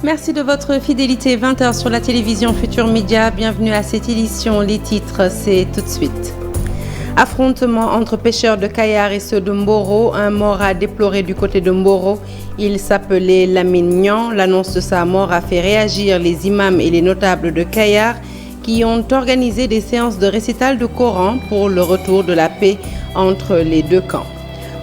Merci de votre fidélité. 20h sur la télévision Futur Média. Bienvenue à cette édition. Les titres, c'est tout de suite. Affrontement entre pêcheurs de Kayar et ceux de Mboro. Un mort à déplorer du côté de Mboro. Il s'appelait Lamine Niang. L'annonce de sa mort a fait réagir les imams et les notables de Kayar qui ont organisé des séances de récital de Coran pour le retour de la paix entre les deux camps.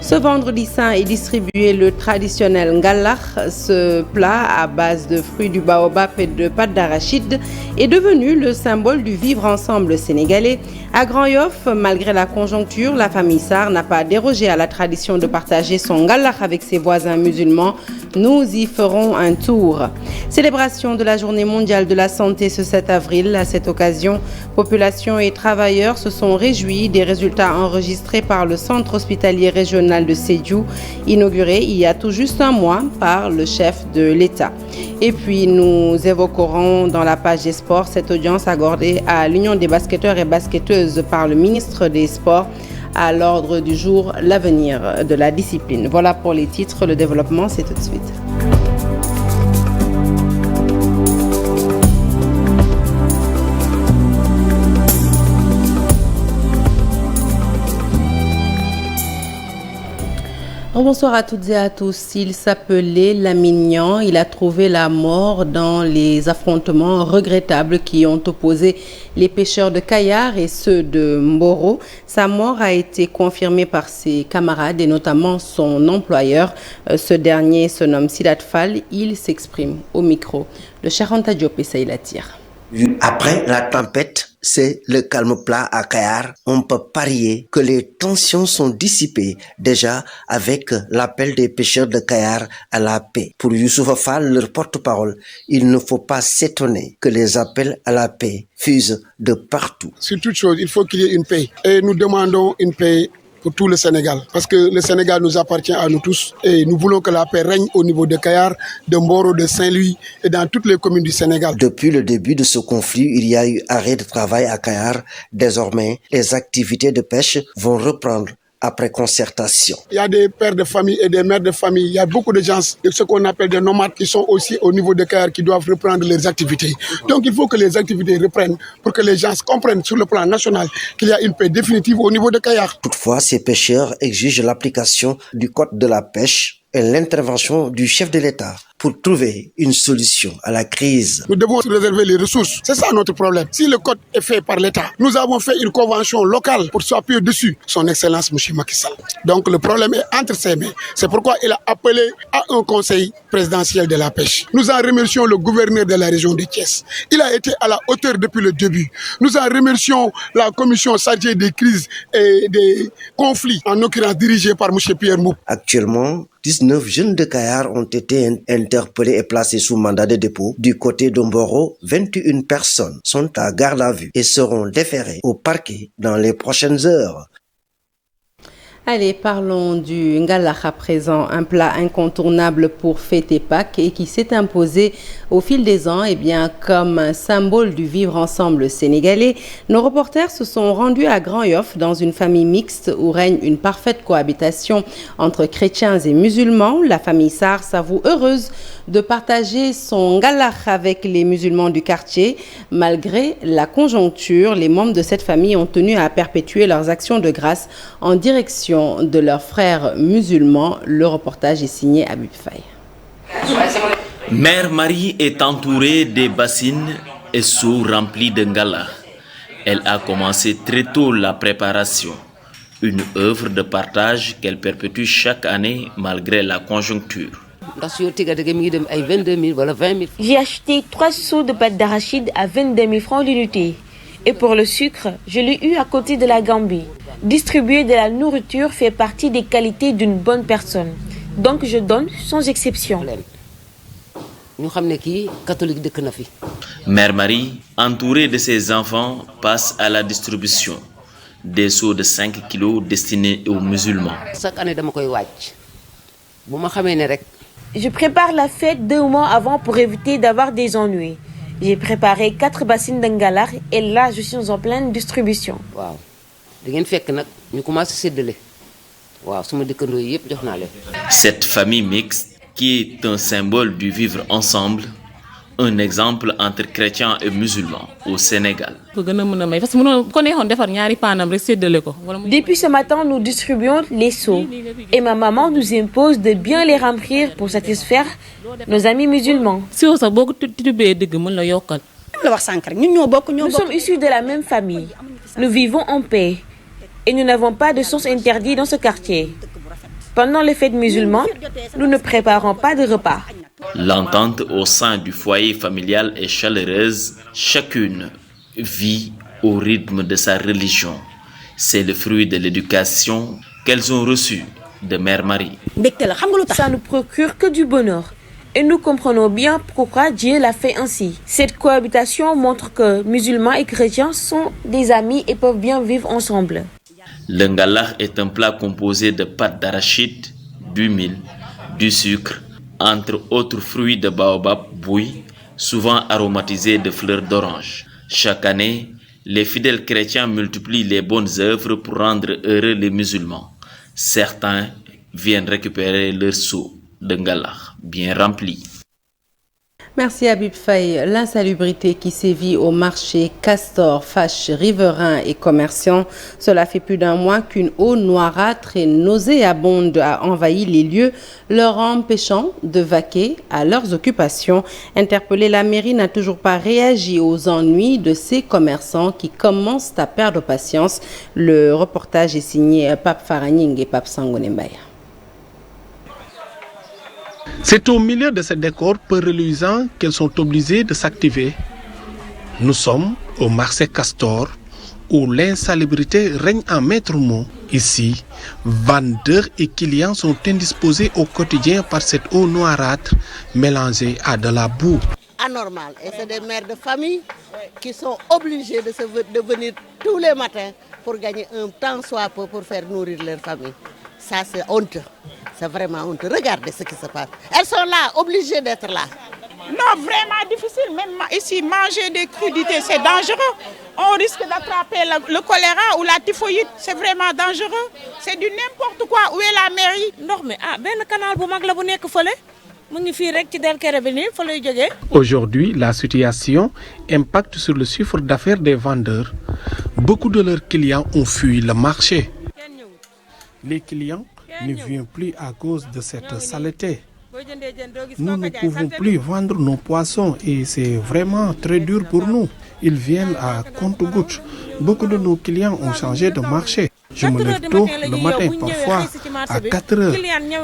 Ce vendredi saint est distribué le traditionnel ngalakh. Ce plat à base de fruits du baobab et de pâte d'arachide est devenu le symbole du vivre ensemble sénégalais. À Grand-Yoff, malgré la conjoncture, la famille Sarr n'a pas dérogé à la tradition de partager son ngalakh avec ses voisins musulmans. Nous y ferons un tour. Célébration de la Journée mondiale de la santé ce 7 avril. À cette occasion, population et travailleurs se sont réjouis des résultats enregistrés par le centre hospitalier régional de Sédhiou, inauguré il y a tout juste un mois par le chef de l'État. Et puis nous évoquerons dans la page des sports cette audience accordée à l'Union des basketteurs et basketteuses par le ministre des Sports. À l'ordre du jour, l'avenir de la discipline. Voilà pour les titres, le développement, c'est tout de suite. Bonsoir à toutes et à tous. Il s'appelait Lamine Niang. Il a trouvé la mort dans les affrontements regrettables qui ont opposé les pêcheurs de Kayar et ceux de Mboro. Sa mort a été confirmée par ses camarades et notamment son employeur. Ce dernier se nomme Sidat Fall. Il s'exprime au micro de Charanta Diop et Saïla Tire. Après la tempête, c'est le calme plat à Kayar. On peut parier que les tensions sont dissipées déjà avec l'appel des pêcheurs de Kayar à la paix. Pour Youssouf Fall, leur porte-parole, il ne faut pas s'étonner que les appels à la paix fusent de partout. Sur toute chose, il faut qu'il y ait une paix. Et nous demandons une paix pour tout le Sénégal. Parce que le Sénégal nous appartient à nous tous et nous voulons que la paix règne au niveau de Kayar, de Mboro, de Saint-Louis et dans toutes les communes du Sénégal. Depuis le début de ce conflit, il y a eu arrêt de travail à Kayar. Désormais, les activités de pêche vont reprendre après concertation. Il y a des pères de famille et des mères de famille. Il y a beaucoup de gens, ce qu'on appelle des nomades, qui sont aussi au niveau de Kayar, qui doivent reprendre leurs activités. Donc il faut que les activités reprennent pour que les gens comprennent sur le plan national qu'il y a une paix définitive au niveau de Kayar. Toutefois, ces pêcheurs exigent l'application du code de la pêche et l'intervention du chef de l'État pour trouver une solution à la crise. Nous devons réserver les ressources. C'est ça notre problème. Si le code est fait par l'État, nous avons fait une convention locale pour s'appuyer dessus. Son Excellence M. Macky Sall. Donc le problème est entre ses mains. C'est pourquoi il a appelé à un conseil présidentiel de la pêche. Nous en remercions le gouverneur de la région de Thiès. Il a été à la hauteur depuis le début. Nous en remercions la commission chargée des crises et des conflits, en l'occurrence dirigée par M. Pierre Moup. Actuellement, 19 jeunes de Kayar ont été interpellés et placés sous mandat de dépôt. Du côté de Mboro, 21 personnes sont à garde à vue et seront déférées au parquet dans les prochaines heures. Allez, parlons du ngalakh à présent, un plat incontournable pour fêter Pâques et qui s'est imposé au fil des ans comme un symbole du vivre ensemble sénégalais. Nos reporters se sont rendus à Grand-Yoff dans une famille mixte où règne une parfaite cohabitation entre chrétiens et musulmans. La famille Sarr s'avoue heureuse de partager son ngalakh avec les musulmans du quartier. Malgré la conjoncture, les membres de cette famille ont tenu à perpétuer leurs actions de grâce en direction de leurs frères musulmans. Le reportage est signé Habib Faye. Mère Marie est entourée des bassines et seaux remplis de ngala. Elle a commencé très tôt la préparation, une œuvre de partage qu'elle perpétue chaque année malgré la conjoncture. J'ai acheté 3 seaux de pâte d'arachide à 22 000 francs l'unité. Et pour le sucre, je l'ai eu à côté de la Gambie. Distribuer de la nourriture fait partie des qualités d'une bonne personne. Donc je donne sans exception. Mère Marie, entourée de ses enfants, passe à la distribution des seaux de 5 kilos destinés aux musulmans. Je prépare la fête 2 mois avant pour éviter d'avoir des ennuis. J'ai préparé 4 bassines d'Ngalakh et là je suis en pleine distribution. Cette famille mixte, qui est un symbole du vivre ensemble, Un exemple entre chrétiens et musulmans au Sénégal. Depuis ce matin, nous distribuons les seaux et ma maman nous impose de bien les remplir pour satisfaire nos amis musulmans. Nous sommes issus de la même famille. Nous vivons en paix et nous n'avons pas de sources interdites dans ce quartier. Pendant les fêtes musulmanes, nous ne préparons pas de repas. L'entente au sein du foyer familial est chaleureuse. Chacune vit au rythme de sa religion. C'est le fruit de l'éducation qu'elles ont reçue de Mère Marie. Ça ne procure que du bonheur. Et nous comprenons bien pourquoi Dieu l'a fait ainsi. Cette cohabitation montre que musulmans et chrétiens sont des amis et peuvent bien vivre ensemble. Le ngala est un plat composé de pâte d'arachide, du mil, du sucre, entre autres fruits de baobab bouillis, souvent aromatisés de fleurs d'orange. Chaque année, les fidèles chrétiens multiplient les bonnes œuvres pour rendre heureux les musulmans. Certains viennent récupérer leur seau de ngala bien rempli. Merci Habib Faye. L'insalubrité qui sévit au marché Castor fâche riverains et commerçants. Cela fait plus d'un mois qu'une eau noirâtre et nauséabonde a envahi les lieux, leur empêchant de vaquer à leurs occupations. Interpellée, la mairie n'a toujours pas réagi aux ennuis de ces commerçants qui commencent à perdre patience. Le reportage est signé Pape Faragning et Pape Sangonembaye. C'est au milieu de ce décor peu reluisant qu'elles sont obligées de s'activer. Nous sommes au marché Castor où l'insalubrité règne en maître mot. Ici, vendeurs et clients sont indisposés au quotidien par cette eau noirâtre mélangée à de la boue. Anormal. Et c'est des mères de famille qui sont obligées de venir tous les matins pour gagner un temps soit peu pour faire nourrir leur famille. Ça, c'est honteux. C'est vraiment honteux. Regardez ce qui se passe. Elles sont là, obligées d'être là. Non, vraiment difficile. Même ici, manger des crudités, c'est dangereux. On risque d'attraper le choléra ou la typhoïde. C'est vraiment dangereux. C'est du n'importe quoi. Où est la mairie? Non, mais canal Aujourd'hui, la situation impacte sur le chiffre d'affaires des vendeurs. Beaucoup de leurs clients ont fui le marché. Les clients ne viennent plus à cause de cette saleté. Nous ne pouvons plus vendre nos poissons et c'est vraiment très dur pour nous. Ils viennent à compte-gouttes. Beaucoup de nos clients ont changé de marché. Je me lève tôt le matin, parfois à 4 heures,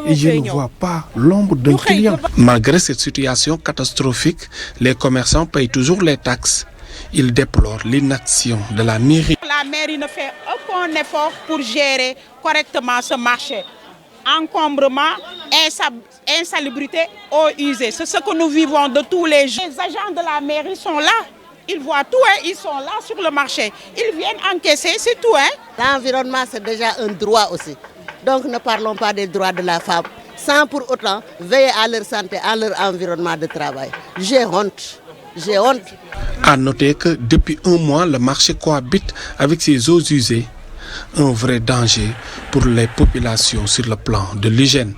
et je ne vois pas l'ombre d'un client. Malgré cette situation catastrophique, les commerçants payent toujours les taxes. Ils déplorent l'inaction de la mairie. La mairie ne fait aucun effort pour gérer correctement ce marché. Encombrement, insalubrité, eau usée. C'est ce que nous vivons de tous les jours. Les agents de la mairie sont là. Ils voient tout, ils sont là sur le marché. Ils viennent encaisser, c'est tout. L'environnement, c'est déjà un droit aussi. Donc ne parlons pas des droits de la femme, sans pour autant veiller à leur santé, à leur environnement de travail. J'ai honte. J'ai honte. À noter que depuis un mois, le marché cohabite avec ces eaux usées. Un vrai danger pour les populations sur le plan de l'hygiène.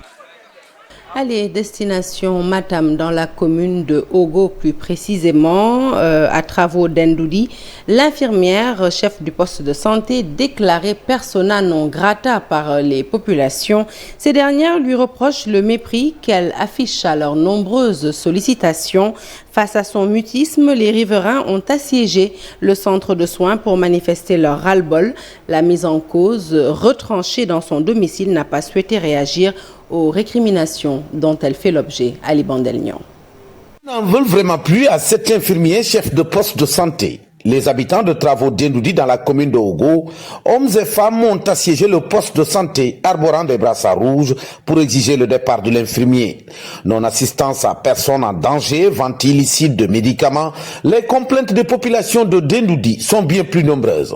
Allez, destination Matam dans la commune de Ogo, plus précisément, à travaux d'Endoudi. L'infirmière, chef du poste de santé, déclarée persona non grata par les populations. Ces dernières lui reprochent le mépris qu'elle affiche à leurs nombreuses sollicitations. Face à son mutisme, les riverains ont assiégé le centre de soins pour manifester leur ras-le-bol. La mise en cause, retranchée dans son domicile, n'a pas souhaité réagir aux récriminations dont elle fait l'objet. Ali Bandelnion. Ils n'en veulent vraiment plus à cet infirmier chef de poste de santé. Les habitants de travaux d'Endoudi dans la commune de Ogo, hommes et femmes ont assiégé le poste de santé arborant des brassards rouges pour exiger le départ de l'infirmier. Non-assistance à personne en danger, vente illicite de médicaments, les complaintes des populations de d'Endoudi sont bien plus nombreuses.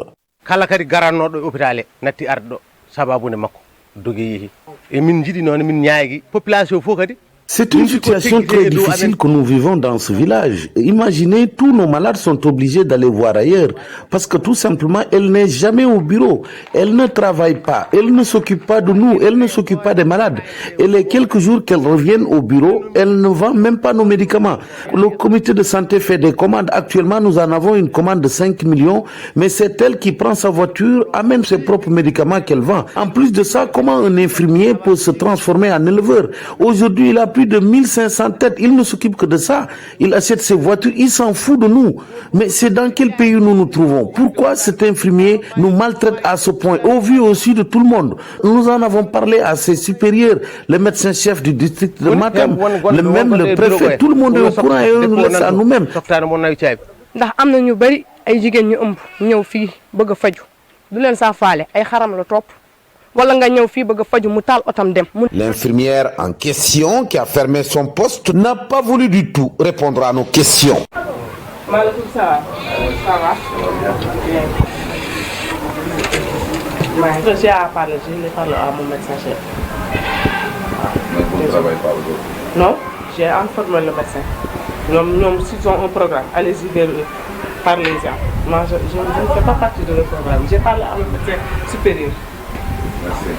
C'est une situation très difficile que nous vivons dans ce village. Imaginez, tous nos malades sont obligés d'aller voir ailleurs parce que tout simplement, elle n'est jamais au bureau. Elle ne travaille pas, elle ne s'occupe pas de nous, elle ne s'occupe pas des malades. Et les quelques jours qu'elle revienne au bureau, elle ne vend même pas nos médicaments. Le comité de santé fait des commandes. Actuellement, nous en avons une commande de 5 millions, mais c'est elle qui prend sa voiture, amène ses propres médicaments qu'elle vend. En plus de ça, comment un infirmier peut se transformer en éleveur? Aujourd'hui, il a plus de 1500 têtes, il ne s'occupe que de ça. Il achète ses voitures, il s'en fout de nous. Mais c'est dans quel pays nous nous trouvons? Pourquoi cet infirmier nous maltraite à ce point, au vu aussi de tout le monde? Nous en avons parlé à ses supérieurs, le médecin-chef du district de Matam, même le préfet, tout le monde est au courant et on nous laisse à nous-mêmes. ndax am na ñu bari ay jigéen ñu ëmb ñëw fii bëgg a faju du leen saa faale ay xaram la topp wala nga ñëw fii bëgg a faju mu taal otam dem. L'infirmière en question qui a fermé son poste n'a pas voulu du tout répondre à nos questions. Maaleykum salaam. Ça va? J'ai à parler, je l'ai parlé à mon médecin chef. Mais vous ne travaillez pas aujourd'hui? Non, j'ai informé le médecin. S'ils ont un programme, allez-y parlez-en. Moi, je ne fais pas partie de le programme. J'ai parlé à mon médecin supérieur. Merci.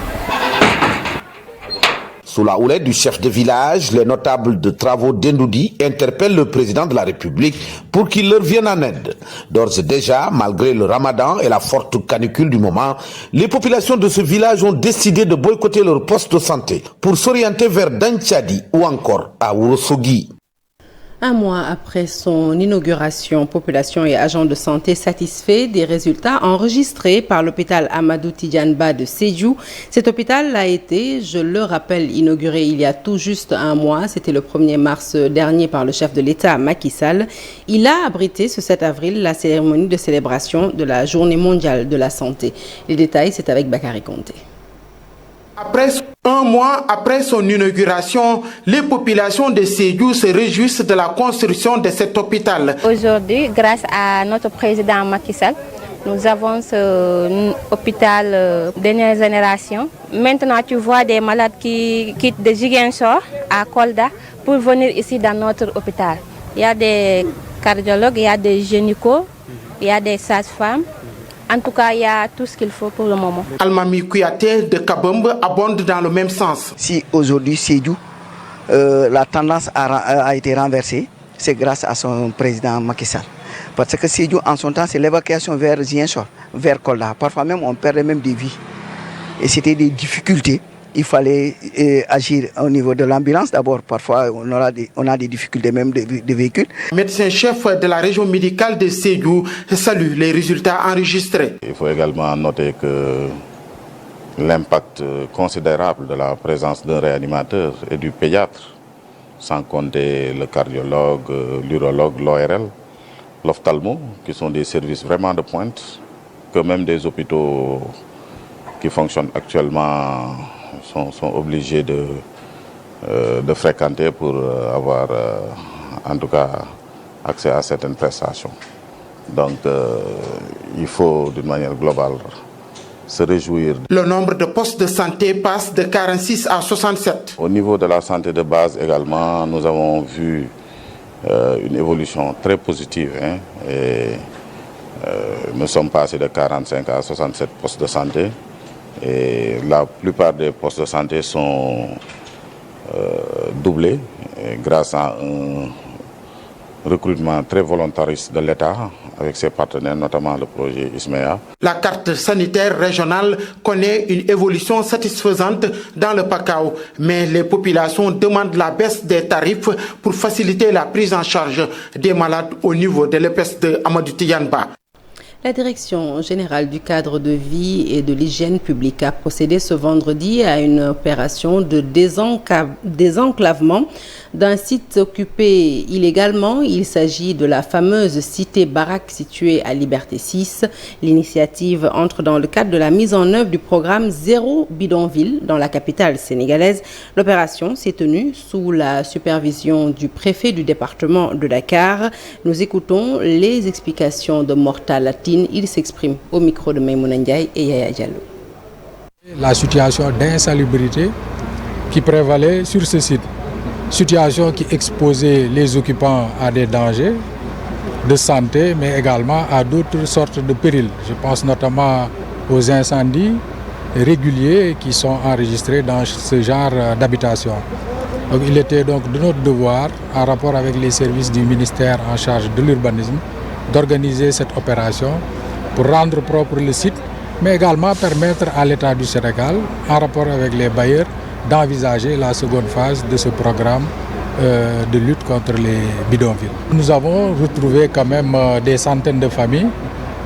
Sous la houlette du chef de village, les notables de travaux d'Endoudi interpellent le président de la République pour qu'il leur vienne en aide. D'ores et déjà, malgré le ramadan et la forte canicule du moment, les populations de ce village ont décidé de boycotter leur poste de santé pour s'orienter vers Danchadi ou encore à Ourossogui. Un mois après son inauguration, population et agents de santé satisfaits des résultats enregistrés par l'hôpital Amadou Tidiane Ba de Sédhiou. Cet hôpital a été, je le rappelle, inauguré il y a tout juste un mois. C'était le 1er mars dernier par le chef de l'État, Macky Sall. Il a abrité ce 7 avril la cérémonie de célébration de la Journée mondiale de la santé. Les détails, c'est avec Bakary Konté. Après un mois après son inauguration, les populations de Sédhiou se réjouissent de la construction de cet hôpital. Aujourd'hui, grâce à notre président Macky Sall, nous avons ce hôpital dernière génération. Maintenant, tu vois des malades qui quittent de Ziguinchor à Kolda pour venir ici dans notre hôpital. Il y a des cardiologues, il y a des gynécos, il y a des sages-femmes. En tout cas, il y a tout ce qu'il faut pour le moment. Almami Kouyaté de Kabombe abonde dans le même sens. Si aujourd'hui Sédhiou, la tendance a été renversée, c'est grâce à son président Macky Sall. Parce que Sédhiou, en son temps, c'est l'évacuation vers Ziguinchor, vers Kolda. Parfois même, on perdait même des vies. Et c'était des difficultés. Il fallait agir au niveau de l'ambulance. D'abord, parfois, on a des difficultés même de véhicules. Le médecin-chef de la région médicale de Sédhiou salue les résultats enregistrés. Il faut également noter que l'impact considérable de la présence d'un réanimateur et du pédiatre, sans compter le cardiologue, l'urologue, l'ORL, l'ophtalmo, qui sont des services vraiment de pointe, que même des hôpitaux qui fonctionnent actuellement sont obligés de fréquenter pour avoir en tout cas accès à certaines prestations. Donc il faut d'une manière globale se réjouir. Le nombre de postes de santé passe de 46 à 67. Au niveau de la santé de base également, nous avons vu une évolution très positive. Et nous sommes passés de 45 à 67 postes de santé. Et la plupart des postes de santé sont doublés grâce à un recrutement très volontariste de l'État avec ses partenaires, notamment le projet ISMEA. La carte sanitaire régionale connaît une évolution satisfaisante dans le Pakao, mais les populations demandent la baisse des tarifs pour faciliter la prise en charge des malades au niveau de l'EPS de Amadou Tidiane Ba. La Direction générale du cadre de vie et de l'hygiène publique a procédé ce vendredi à une opération de désenclavement d'un site occupé illégalement. Il s'agit de la fameuse cité Barak située à Liberté 6. L'initiative entre dans le cadre de la mise en œuvre du programme Zéro Bidonville dans la capitale sénégalaise. L'opération s'est tenue sous la supervision du préfet du département de Dakar. Nous écoutons les explications de Morta Latine. Il s'exprime au micro de Maïmouna Ndiaye et Yaya Diallo. La situation d'insalubrité qui prévalait sur ce site situation qui exposait les occupants à des dangers de santé, mais également à d'autres sortes de périls. Je pense notamment aux incendies réguliers qui sont enregistrés dans ce genre d'habitation. Donc, il était donc de notre devoir, en rapport avec les services du ministère en charge de l'urbanisme, d'organiser cette opération pour rendre propre le site, mais également permettre à l'État du Sénégal, en rapport avec les bailleurs, d'envisager la seconde phase de ce programme de lutte contre les bidonvilles. Nous avons retrouvé quand même des centaines de familles.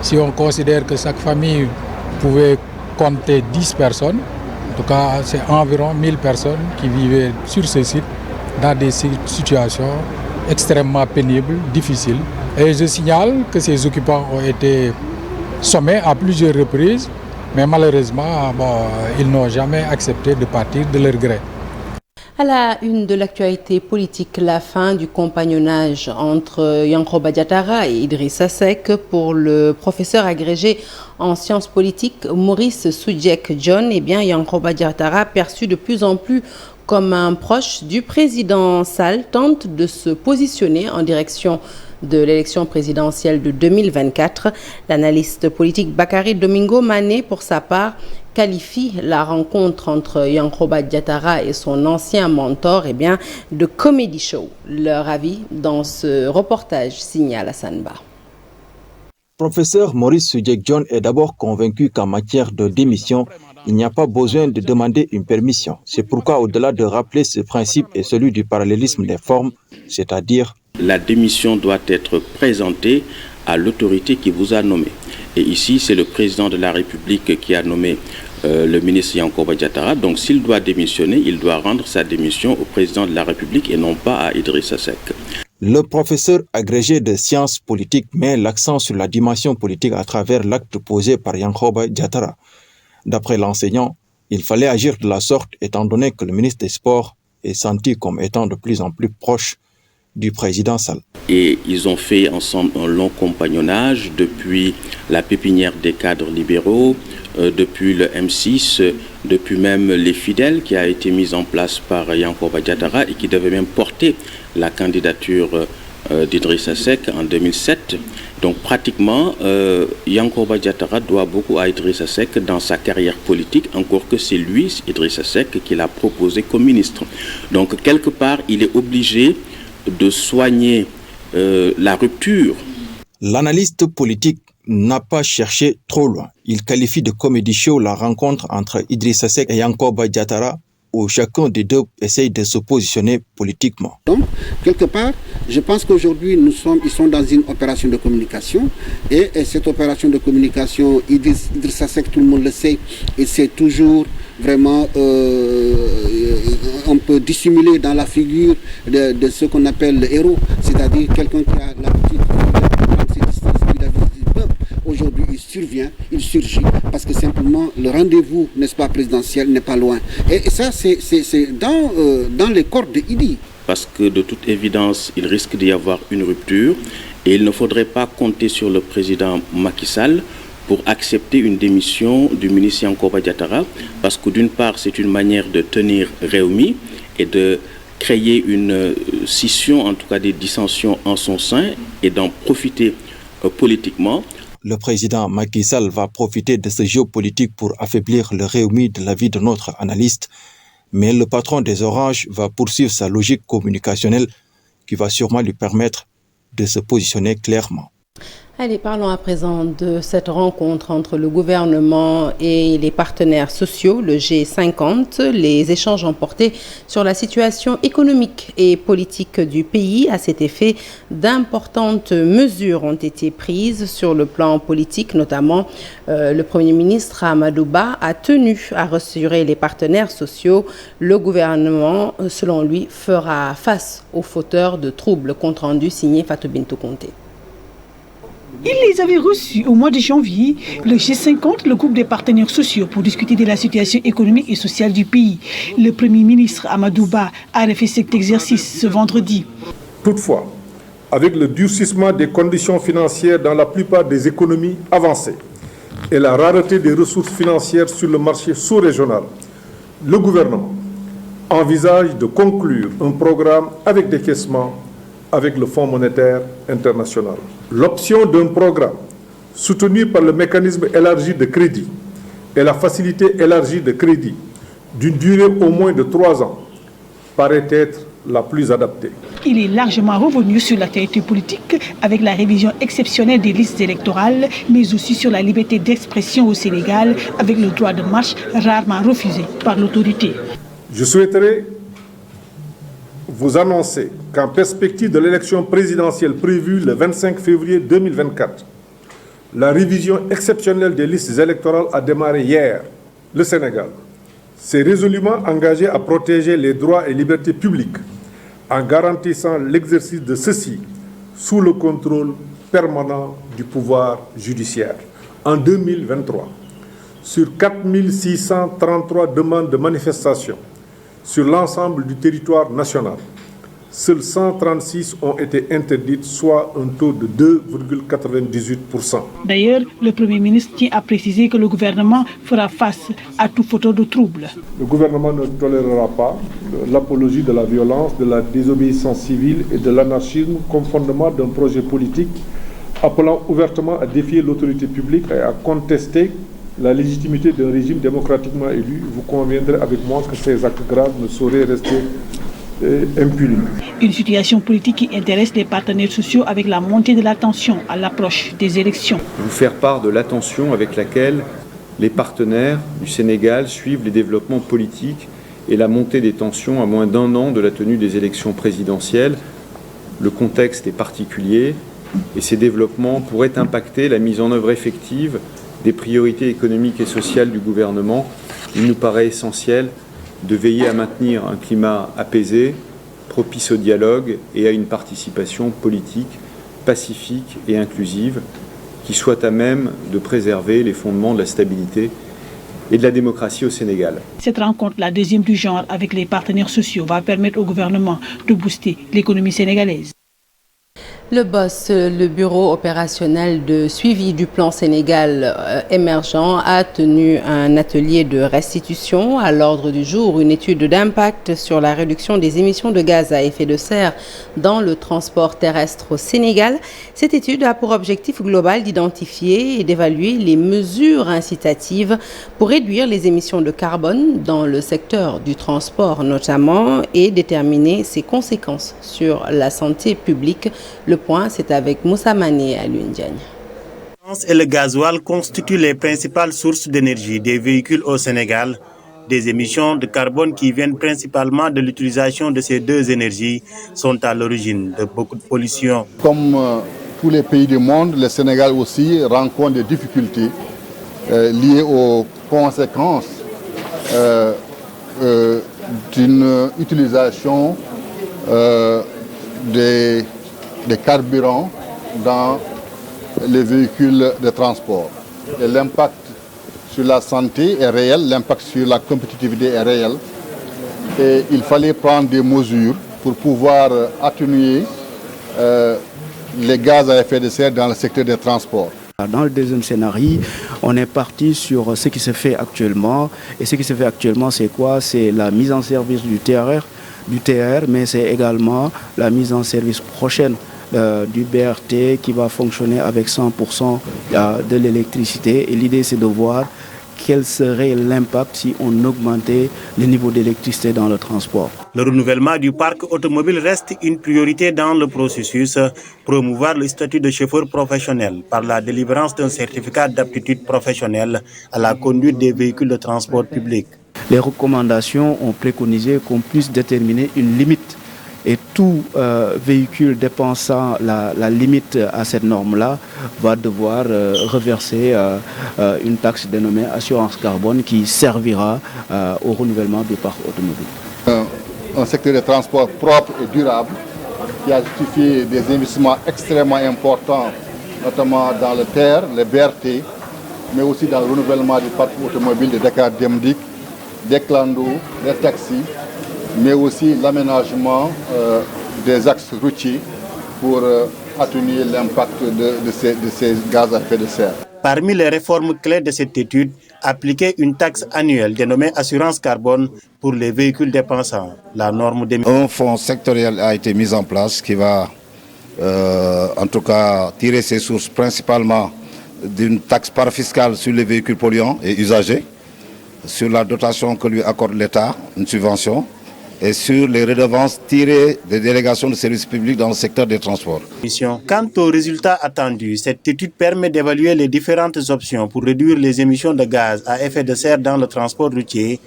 Si on considère que chaque famille pouvait compter 10 personnes, en tout cas c'est environ 1000 personnes qui vivaient sur ce site dans des situations extrêmement pénibles, difficiles. Et je signale que ces occupants ont été sommés à plusieurs reprises, mais malheureusement, ils n'ont jamais accepté de partir de leur gré. À la une de l'actualité politique, la fin du compagnonnage entre Yankoba Diattara et Idrissa Seck pour le professeur agrégé en sciences politiques Maurice Soudieck John. Eh bien, Yankoba Diattara, perçu de plus en plus comme un proche du président Sall, tente de se positionner en direction de l'élection présidentielle de 2024. L'analyste politique Bakary Domingo Mané, pour sa part, qualifie la rencontre entre Yankoba Diattara et son ancien mentor de comedy show. Leur avis dans ce reportage signé Alassane Ba. Professeur Maurice Soudieck John est d'abord convaincu qu'en matière de démission, il n'y a pas besoin de demander une permission. C'est pourquoi, au-delà de rappeler ce principe et celui du parallélisme des formes, c'est-à-dire la démission doit être présentée à l'autorité qui vous a nommé. Et ici, c'est le président de la République qui a nommé le ministre Yankoba Diattara. Donc, s'il doit démissionner, il doit rendre sa démission au président de la République et non pas à Idrissa Seck. Le professeur agrégé de sciences politiques met l'accent sur la dimension politique à travers l'acte posé par Yankoba Diattara. D'après l'enseignant, il fallait agir de la sorte étant donné que le ministre des Sports est senti comme étant de plus en plus proche du président Sall. Et ils ont fait ensemble un long compagnonnage depuis la pépinière des cadres libéraux, depuis le M6, depuis même les Fidèles qui a été mise en place par Yankoba Diattara et qui devait même porter la candidature d'Idrissa Seck en 2007. Donc pratiquement, Yankoba Diattara doit beaucoup à Idrissa Seck dans sa carrière politique, encore que c'est lui, Idrissa Seck, qui l'a proposé comme ministre. Donc quelque part, il est obligé de soigner la rupture. L'analyste politique n'a pas cherché trop loin. Il qualifie de comedy show la rencontre entre Idrissa Seck et Yankoba Diattara, où chacun des deux essaye de se positionner politiquement. Donc, quelque part, je pense qu'aujourd'hui, ils sont dans une opération de communication. Et cette opération de communication, Idrissa Seck, tout le monde le sait, et c'est toujours vraiment on peut dissimuler dans la figure de ce qu'on appelle le héros, c'est-à-dire quelqu'un qui a l'habitude de prendre ses distances vis-à-vis du peuple. Aujourd'hui, il survient, il surgit, parce que simplement le rendez-vous, n'est-ce pas, présidentiel n'est pas loin. Et ça, c'est dans les cordes de Idi. Parce que de toute évidence, il risque d'y avoir une rupture et il ne faudrait pas compter sur le président Macky Sall pour accepter une démission du ministre Yankoba Diattara, parce que d'une part, c'est une manière de tenir Rewmi et de créer une scission, en tout cas des dissensions en son sein, et d'en profiter politiquement. Le président Macky Sall va profiter de ce jeu politique pour affaiblir le Rewmi de l'avis de notre analyste, mais le patron des Oranges va poursuivre sa logique communicationnelle qui va sûrement lui permettre de se positionner clairement. Allez, parlons à présent de cette rencontre entre le gouvernement et les partenaires sociaux, le G50. Les échanges ont porté sur la situation économique et politique du pays. À cet effet, d'importantes mesures ont été prises sur le plan politique, notamment le Premier ministre Amadou Ba a tenu à rassurer les partenaires sociaux. Le gouvernement, selon lui, fera face aux fauteurs de troubles. Compte rendu signé Fatou Bintou Conté. Il les avait reçus au mois de janvier, le G50, le groupe des partenaires sociaux, pour discuter de la situation économique et sociale du pays. Le Premier ministre Amadou Ba a refait cet exercice ce vendredi. Toutefois, avec le durcissement des conditions financières dans la plupart des économies avancées et la rareté des ressources financières sur le marché sous-régional, le gouvernement envisage de conclure un programme avec décaissement avec le Fonds monétaire international. L'option d'un programme soutenu par le mécanisme élargi de crédit et la facilité élargie de crédit d'une durée au moins de 3 ans paraît être la plus adaptée. Il est largement revenu sur l'actualité politique avec la révision exceptionnelle des listes électorales, mais aussi sur la liberté d'expression au Sénégal avec le droit de marche rarement refusé par l'autorité. Je souhaiterais vous annoncer qu'en perspective de l'élection présidentielle prévue le 25 février 2024, la révision exceptionnelle des listes électorales a démarré hier. Le Sénégal s'est résolument engagé à protéger les droits et libertés publiques en garantissant l'exercice de ceux-ci sous le contrôle permanent du pouvoir judiciaire. En 2023, sur 4 633 demandes de manifestation sur l'ensemble du territoire national, seules 136 ont été interdites, soit un taux de 2,98%. D'ailleurs, le Premier ministre tient à préciser que le gouvernement fera face à tout photo de trouble. Le gouvernement ne tolérera pas l'apologie de la violence, de la désobéissance civile et de l'anarchisme comme fondement d'un projet politique appelant ouvertement à défier l'autorité publique et à contester la légitimité d'un régime démocratiquement élu. Vous conviendrez avec moi que ces actes graves ne sauraient rester impunis. Une situation politique qui intéresse les partenaires sociaux avec la montée de la tension à l'approche des élections. Vous faire part de l'attention avec laquelle les partenaires du Sénégal suivent les développements politiques et la montée des tensions à moins d'1 an de la tenue des élections présidentielles. Le contexte est particulier et ces développements pourraient impacter la mise en œuvre effective des priorités économiques et sociales du gouvernement. Il nous paraît essentiel de veiller à maintenir un climat apaisé, propice au dialogue et à une participation politique pacifique et inclusive qui soit à même de préserver les fondements de la stabilité et de la démocratie au Sénégal. Cette rencontre, la deuxième du genre avec les partenaires sociaux, va permettre au gouvernement de booster l'économie sénégalaise. Le BOSS, le Bureau opérationnel de suivi du plan Sénégal émergent, a tenu un atelier de restitution. À l'ordre du jour, une étude d'impact sur la réduction des émissions de gaz à effet de serre dans le transport terrestre au Sénégal. Cette étude a pour objectif global d'identifier et d'évaluer les mesures incitatives pour réduire les émissions de carbone dans le secteur du transport notamment et déterminer ses conséquences sur la santé publique. Le point, c'est avec Moussa Mané et Alioune Diagne. Et le gasoil constituent les principales sources d'énergie des véhicules au Sénégal. Des émissions de carbone qui viennent principalement de l'utilisation de ces deux énergies sont à l'origine de beaucoup de pollution. Comme tous les pays du monde, le Sénégal aussi rencontre des difficultés liées aux conséquences d'une utilisation des carburants dans les véhicules de transport. Et l'impact sur la santé est réel, l'impact sur la compétitivité est réel. Et il fallait prendre des mesures pour pouvoir atténuer les gaz à effet de serre dans le secteur des transports. Dans le deuxième scénario, on est parti sur ce qui se fait actuellement. Et ce qui se fait actuellement, c'est quoi? C'est la mise en service du TR, mais c'est également la mise en service prochaine du BRT qui va fonctionner avec 100% de l'électricité. Et l'idée, c'est de voir quel serait l'impact si on augmentait le niveau d'électricité dans le transport. Le renouvellement du parc automobile reste une priorité dans le processus. Promouvoir le statut de chauffeur professionnel par la délivrance d'un certificat d'aptitude professionnelle à la conduite des véhicules de transport public. Les recommandations ont préconisé qu'on puisse déterminer une limite. Et tout véhicule dépassant la limite à cette norme-là va devoir reverser une taxe dénommée assurance carbone qui servira au renouvellement du parc automobile. Un secteur de transport propre et durable qui a justifié des investissements extrêmement importants, notamment dans le TER, les BRT, mais aussi dans le renouvellement du parc automobile de Dakar Demdik, des clandos, des taxis, mais aussi l'aménagement des axes routiers pour atténuer l'impact de ces gaz à effet de serre. Parmi les réformes clés de cette étude, appliquer une taxe annuelle dénommée assurance carbone pour les véhicules dépensants. La norme Un fonds sectoriel a été mis en place qui va en tout cas tirer ses sources principalement d'une taxe parafiscale sur les véhicules polluants et usagés, sur la dotation que lui accorde l'État, une subvention, et sur les redevances tirées des délégations de services publics dans le secteur des transports. Quant aux résultats attendus, cette étude permet d'évaluer les différentes options pour réduire les émissions de gaz à effet de serre dans le transport routier,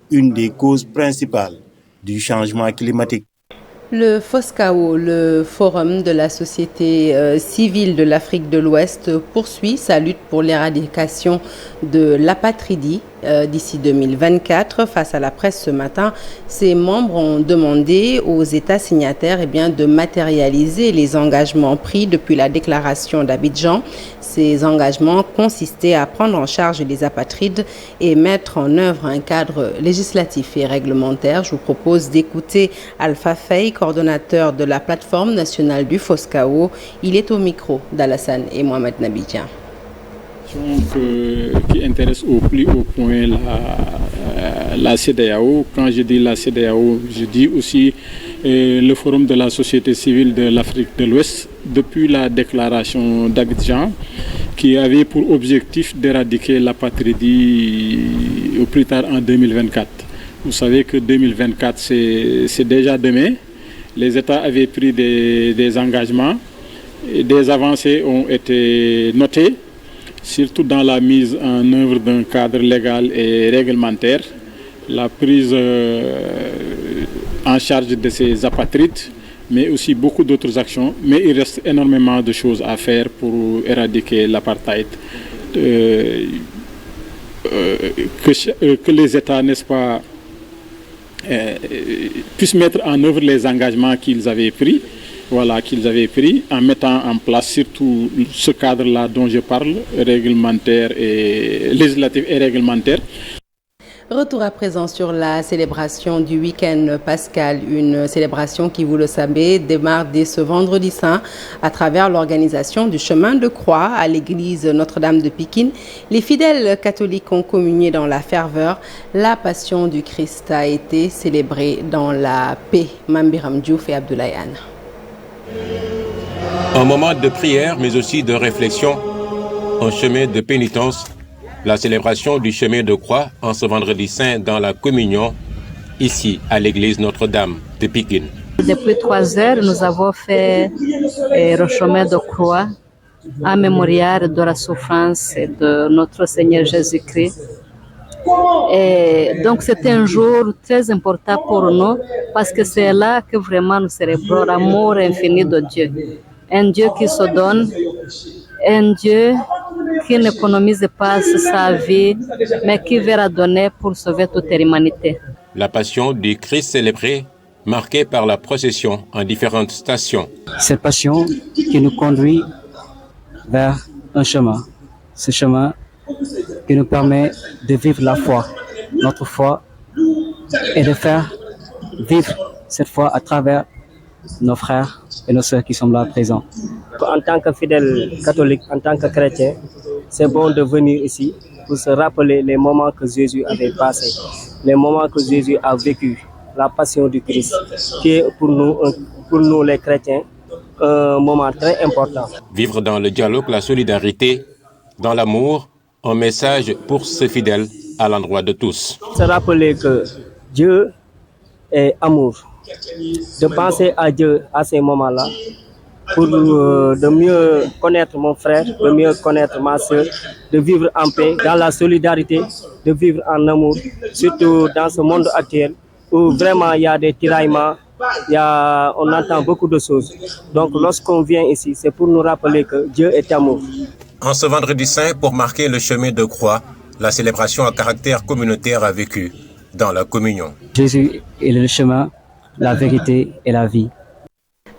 une des causes principales du changement climatique. Le FOSCAO, le Forum de la société civile de l'Afrique de l'Ouest, poursuit sa lutte pour l'éradication de l'apatridie d'ici 2024. Face à la presse ce matin, ses membres ont demandé aux États signataires de matérialiser les engagements pris depuis la déclaration d'Abidjan. Ces engagements consistaient à prendre en charge les apatrides et mettre en œuvre un cadre législatif et réglementaire. Je vous propose d'écouter Alpha Faye, coordonnateur de la plateforme nationale du FOSCAO. Il est au micro d'Alassane et Mohamed Nabidjan. Qui intéresse au plus haut point la CEDEAO. Quand je dis la CEDEAO, je dis aussi le Forum de la société civile de l'Afrique de l'Ouest, depuis la déclaration d'Abidjan, qui avait pour objectif d'éradiquer l'apatridie au plus tard en 2024. Vous savez que 2024, c'est déjà demain. Les États avaient pris des engagements et des avancées ont été notées, surtout dans la mise en œuvre d'un cadre légal et réglementaire, la prise en charge de ces apatrides, mais aussi beaucoup d'autres actions. Mais il reste énormément de choses à faire pour éradiquer l'apartheid. Que les États, n'est-ce pas, puissent mettre en œuvre les engagements qu'ils avaient pris. En mettant en place surtout ce cadre-là dont je parle, réglementaire et législatif et réglementaire. Retour à présent sur la célébration du week-end pascal, une célébration qui, vous le savez, démarre dès ce vendredi saint à travers l'organisation du chemin de croix à l'église Notre-Dame de Pikine. Les fidèles catholiques ont communié dans la ferveur. La passion du Christ a été célébrée dans la paix. Mambiram Diouf et Abdoulaye Anne. Un moment de prière, mais aussi de réflexion, un chemin de pénitence, la célébration du chemin de croix en ce vendredi saint dans la communion, ici à l'église Notre-Dame de Pikine. Depuis 3 heures, nous avons fait le chemin de croix en mémorial de la souffrance de notre Seigneur Jésus-Christ. Et donc c'est un jour très important pour nous parce que c'est là que vraiment nous célébrons l'amour infini de Dieu. Un Dieu qui se donne, un Dieu qui n'économise pas sa vie, mais qui veut la donner pour sauver toute l'humanité. La passion du Christ célébrée, marquée par la procession en différentes stations. Cette passion qui nous conduit vers un chemin. Ce chemin qui nous permet de vivre la foi, notre foi, et de faire vivre cette foi à travers nos frères et nos sœurs qui sont là présents. En tant que fidèle catholique, en tant que chrétien, c'est bon de venir ici pour se rappeler les moments que Jésus avait passés, les moments que Jésus a vécu, la passion du Christ, qui est pour nous les chrétiens, un moment très important. Vivre dans le dialogue, la solidarité, dans l'amour, un message pour ce fidèle à l'endroit de tous. Se rappeler que Dieu est amour. De penser à Dieu à ces moments-là pour de mieux connaître mon frère, de mieux connaître ma soeur, de vivre en paix, dans la solidarité, de vivre en amour, surtout dans ce monde actuel où vraiment il y a des tiraillements, on entend beaucoup de choses. Donc lorsqu'on vient ici, c'est pour nous rappeler que Dieu est amour. En ce vendredi saint, pour marquer le chemin de croix, la célébration à caractère communautaire a vécu dans la communion. Jésus est le chemin, la vérité et la vie.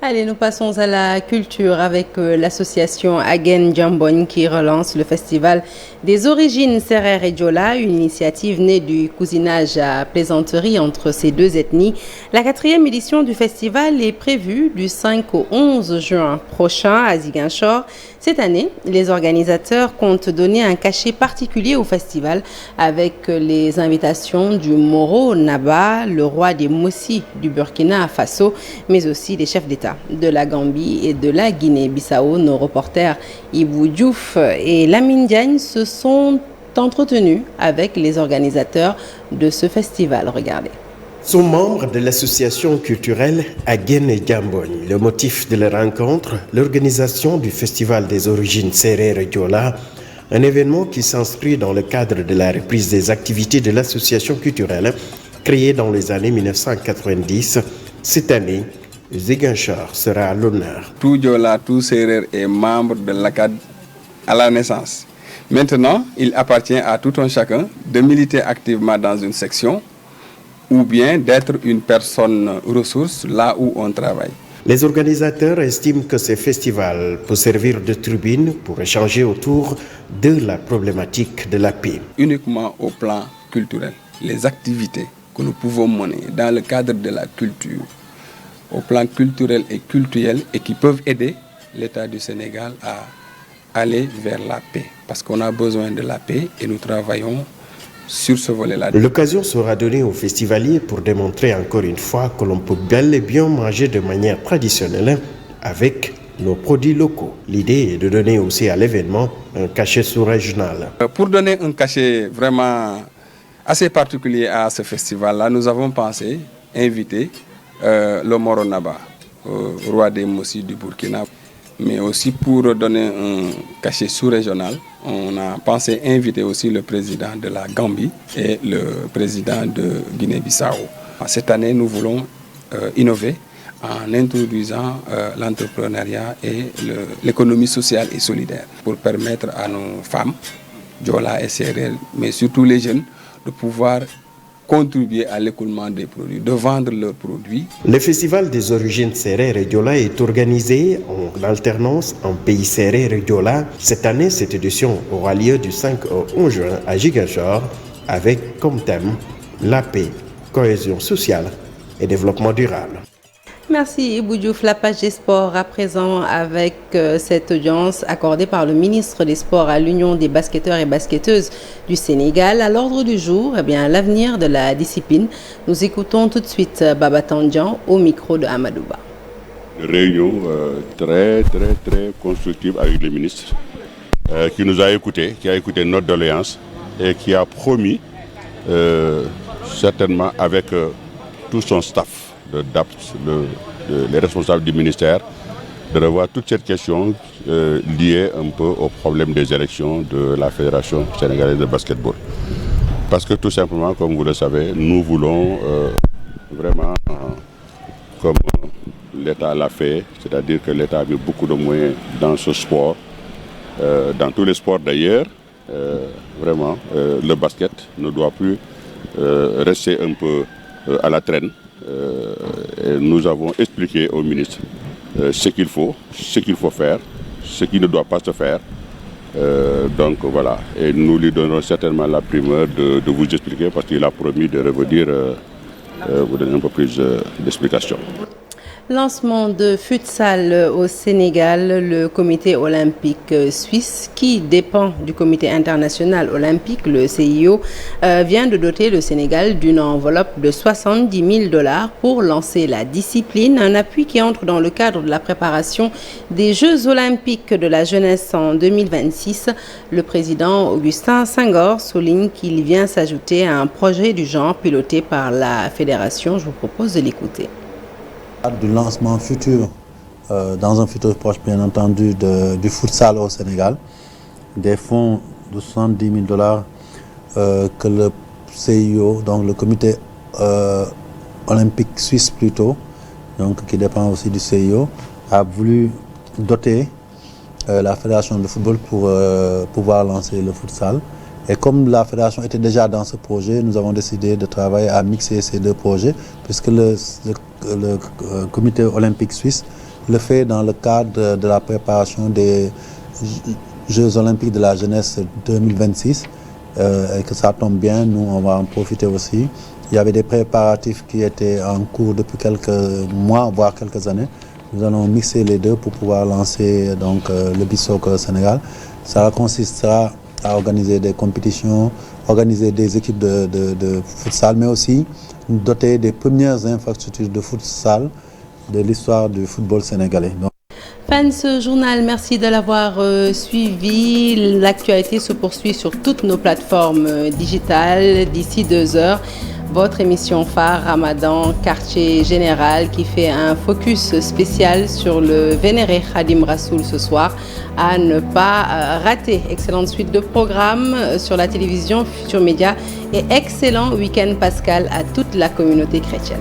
Allez, nous passons à la culture avec l'association Agen Jambon qui relance le festival des origines Sérère et Diola, une initiative née du cousinage à plaisanterie entre ces deux ethnies. La 4e édition du festival est prévue du 5 au 11 juin prochain à Ziguinchor. Cette année, les organisateurs comptent donner un cachet particulier au festival avec les invitations du Moro Naba, le roi des Mossi du Burkina Faso, mais aussi des chefs d'État de la Gambie et de la Guinée-Bissau. Nos reporters Ibou Diouf et Lamine Diagne se sont entretenus avec les organisateurs de ce festival. Regardez. Sont membres de l'association culturelle Agen Jambon. Le motif de la rencontre, l'organisation du festival des origines Sérère et Diola, un événement qui s'inscrit dans le cadre de la reprise des activités de l'association culturelle créée dans les années 1990. Cette année, Ziguinchor sera à l'honneur. Tout Diola, tout Sérère est membre de l'ACAD à la naissance. Maintenant, il appartient à tout un chacun de militer activement dans une section ou bien d'être une personne ressource là où on travaille. Les organisateurs estiment que ce festival peut servir de tribune pour échanger autour de la problématique de la paix. Uniquement au plan culturel, les activités que nous pouvons mener dans le cadre de la culture, au plan culturel et culturel, et qui peuvent aider l'État du Sénégal à aller vers la paix. Parce qu'on a besoin de la paix et nous travaillons sur ce volet-là. L'occasion sera donnée aux festivaliers pour démontrer encore une fois que l'on peut bel et bien manger de manière traditionnelle avec nos produits locaux. L'idée est de donner aussi à l'événement un cachet sous-régional. Pour donner un cachet vraiment assez particulier à ce festival-là, nous avons pensé inviter le Moro Naba, roi des Mossi du Burkina. Mais aussi pour donner un cachet sous-régional, on a pensé inviter aussi le président de la Gambie et le président de Guinée-Bissau. Cette année, nous voulons innover en introduisant l'entrepreneuriat et l'économie sociale et solidaire pour permettre à nos femmes, Diola et Sérère, mais surtout les jeunes, de pouvoir contribuer à l'écoulement des produits, de vendre leurs produits. Le festival des origines Sérère et Diola est organisé en alternance en pays Sérère et Diola. Cette année, cette édition aura lieu du 5 au 11 juin à Ziguinchor avec comme thème la paix, cohésion sociale et développement durable. Merci Ibou Diouf. La page des sports à présent avec cette audience accordée par le ministre des Sports à l'Union des basketteurs et basketteuses du Sénégal. À l'ordre du jour, l'avenir de la discipline. Nous écoutons tout de suite Baba Tandian au micro de Amadouba. Une réunion très constructive avec le ministre qui nous a écoutés, qui a écouté notre doléance et qui a promis certainement avec tout son staff, les responsables du ministère, de revoir toute cette question liée un peu au problème des élections de la Fédération sénégalaise de basketball. Parce que tout simplement, comme vous le savez, nous voulons vraiment, comme l'État l'a fait, c'est-à-dire que l'État a mis beaucoup de moyens dans ce sport, dans tous les sports d'ailleurs, vraiment, le basket ne doit plus rester un peu à la traîne. Et nous avons expliqué au ministre ce qu'il faut faire, ce qui ne doit pas se faire. Donc voilà, et nous lui donnerons certainement la primeur de vous expliquer parce qu'il a promis de revenir vous donner un peu plus d'explications. Lancement de futsal au Sénégal, le comité olympique suisse, qui dépend du comité international olympique, le CIO, vient de doter le Sénégal d'une enveloppe de 70 000 $ pour lancer la discipline, un appui qui entre dans le cadre de la préparation des Jeux olympiques de la jeunesse en 2026. Le président Augustin Senghor souligne qu'il vient s'ajouter à un projet du genre piloté par la fédération. Je vous propose de l'écouter. Du lancement futur, dans un futur proche bien entendu, du futsal au Sénégal, des fonds de 70 000 $ que le CIO, donc le comité olympique suisse plutôt, donc qui dépend aussi du CIO, a voulu doter la fédération de football pour pouvoir lancer le futsal. Et comme la fédération était déjà dans ce projet, nous avons décidé de travailler à mixer ces deux projets, puisque le comité olympique suisse le fait dans le cadre de la préparation des Jeux olympiques de la jeunesse 2026 et que ça tombe bien, nous on va en profiter aussi. Il y avait des préparatifs qui étaient en cours depuis quelques mois, voire quelques années. Nous allons mixer les deux pour pouvoir lancer donc, le beach soccer au Sénégal. Ça consistera à organiser des compétitions, organiser des équipes de futsal, mais aussi doter des premières infrastructures de futsal de l'histoire du football sénégalais. Donc, fin de ce journal, merci de l'avoir suivi. L'actualité se poursuit sur toutes nos plateformes digitales d'ici 2 heures. Votre émission phare Ramadan Quartier Général qui fait un focus spécial sur le vénéré Khadim Rassoul ce soir à ne pas rater. Excellente suite de programmes sur la télévision Futur Média et excellent week-end pascal à toute la communauté chrétienne.